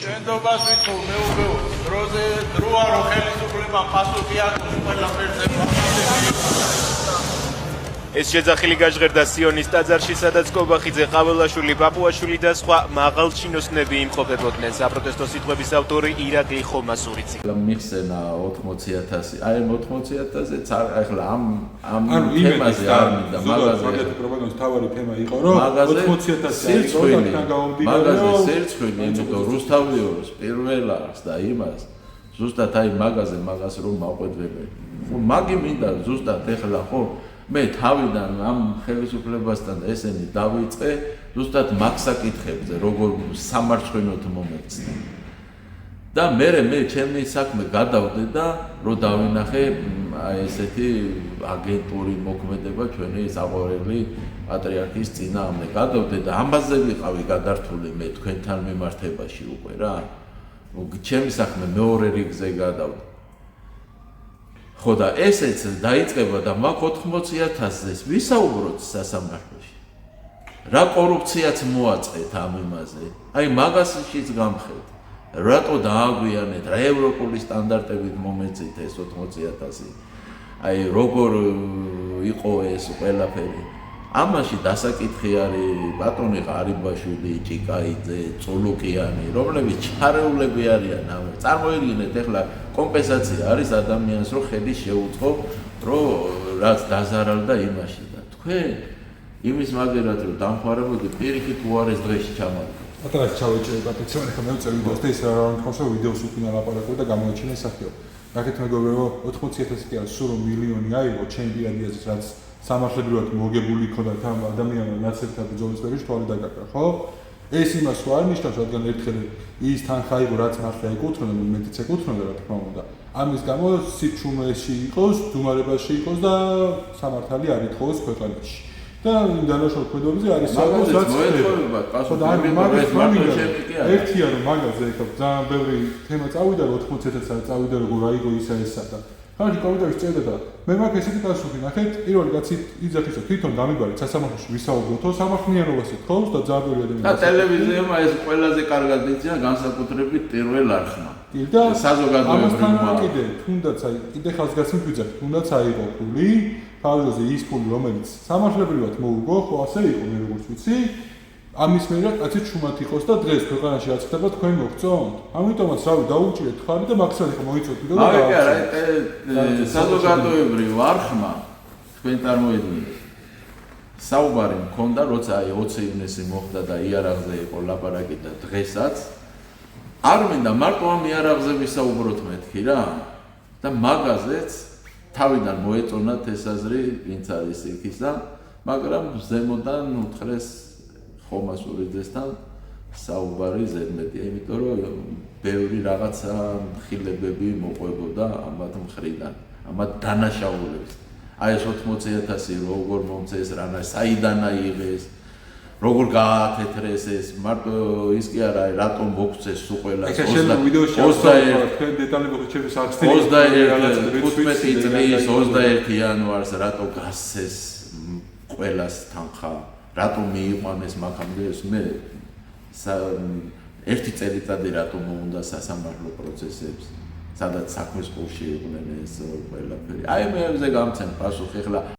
შენდობას ვიტყო მეუბნეო დროზე დროა რომ ხელისუფლება პასუხი აქვს ყველაფერზე ეს შეძახილი გაჟღერდა სიონის ტაძარში, სადაც კობახიძე, ყაველაშვილი, პაპუაშვილი და სხვა მაღალჩინოსნები იმყოფებოდნენ. საპროტესტო სიტყვების ავტორი ირაკლი ხომასურიცი. მიხსენა 80,000, აი 80,000-ზე ახლა ამ თემაზე არ მინდა მაღაზია პროპაგანდის თავარი თემა იყო რომ 80,000 მაღაზია სერცხვილი, იმიტომ რუსთავიოროს პირველას და იმას ზუსტად აი მაგას რომ მაყვედვებენ. ხო მაგი მინდა ზუსტად ეხლა ხო მე თავიდან ამ ხელისუფლებასთან ესენი დავიწყე ზუსტად მაგ საკითხებზე როგორ სამარცხვინოთ მომეცნე და მე ჩემი საქმე გადავდე და რომ დავინახე აი ესეთი აგენტური მოქმედება ჩვენი საყვარელი პატრიარქის წინააღმდეგ გადავდე და ამაზე ვიყავი გადართული მე თქვენთან მიმართებაში უკვე რა ჩემი საქმე მეორე რიგზე გადავდე ხო და ესეც დაიწყება და მაგ 80,000-ს ვისაუბროთ სასამართლოში. რა კორუფციაც მოაწყეთ ამ იმაზე. აი მაგაშიც გამხეთ. რატო დააგვიანეთ რა ევროპული სტანდარტებით მომეწით ეს 80,000. აი როგორ იყო ეს ყველაფერი. ამაში დასაკითხი არის ბატონი ღარიბაშვილი, ჭიკაიძე, წულუკიანი, რომლებიც ჩარეულები არიან ამ. წარმოიდგინეთ ახლა კომპენსაცია არის ადამიანს რომ ხელი შეუწყო რომ რაც დაზარალდა იმაში და თქვენ იმის მაგერად რომ დამხმარებოდი პირიქით უარეს დღეში ჩამოვიდა. ატარას ჩავეჭერე პატიციონი ხომ მეუწევ ვიდეოს და ის რა მქონს რომ ვიდეოს უკინა ლაპარაკობ და გამოიჩინე სახეო. რაკეთ მეგობრებო 80,000 კი არის სულ მილიონი აიღო ჩემი პირადი აზრით რაც სამართლებრივად მოგებული იქნა თან ადამიანმა ნაცერთა ბრძოლის პერიოდში თვალი დაგაკრა, ხო? ეს იმას არ ნიშნავს, რადგან ერთხელ ის თანხა იყო, რაც მართლა ეკუთვნოდა, მეტიც ეკუთვნოდა, რა თქმა უნდა. ამის გამო სიჩუმეში იყოს, დუმარებაში იყოს და სამართალი არ ითხოვოს ქვეყანაში. და იმ დანაშაულობებზე არის საკუთარ მოეთხოვება, პასუხი ერთია რომ მაგაზე ეხლა ძალიან ბევრი თემა წავიდა 80,000 წავიდა როგორ აიღო ისა ესა და ხანში კომენტარში წერდა და მე მაქვს ესეთი პასუხი ნახეთ პირველი კაცი იძახის რომ თვითონ დამიბარეთ სასამართლოში ვისაუბროთო სამართლიანობას ეთხოვს და ძალიან ბევრი ადამიანი და ტელევიზიამ ეს ყველაზე კარგად იციან განსაკუთრებით პირველ არხმა და საზოგადოებრივ კიდე თუნდაც აი კიდე ხაზგასმით ვიძახ თუნდაც აიღო ფული თავზე ის ფული რომელიც სამართლებრივად მოუგო ხო ასე იყო მე როგორც ვიცი ამის მერე კაცი ჩუმად იყოს და დღეს ქვეყანაში რაც ხდება თქვენ მოგწონთ? ამიტომაც რავი დაუჭირეთ ხარი და მაქსიმალურად ხო მოიწოთ ვიდეო და აი საზოგადოებრივ არხმა თქვენ წარმოიდგინეთ საუბარი მქონდა როცა აი 20 ივნისი მოხდა და იარაღზე იყო ლაპარაკი და დღესაც არ მინდა მარტო ამ იარაღზე ვისაუბროთ მეთქი რა და მაგაზეც თავიდან მოეწონათ ეს აზრი ვინც არის იქისა მაგრამ ზემოდან უთხრეს ხომასურიძესთან საუბარი ზედმეტია, იმიტომ რომ ბევრი რაღაცა მხილებები მოყვებოდა ამათ მხრიდან, ამათ დანაშაულებს. აი ეს 80,000 როგორ მომწეს, საიდან აიღეს, როგორ გაათეთრეს ეს, მარტო ის კი არა, რატომ მოგწეს სულ ყველას 21 იანვარს რატო გასცეს ყველას თანხა რატომ მიიყვანეს მაგამდე ეს მე ერთი წელიწადი რატომ მოუნდა სასამართლო პროცესებს სადაც საქმის ყურში იყვნენ ეს ყველაფერი აი მეებზე გამცემ პასუხი ახლა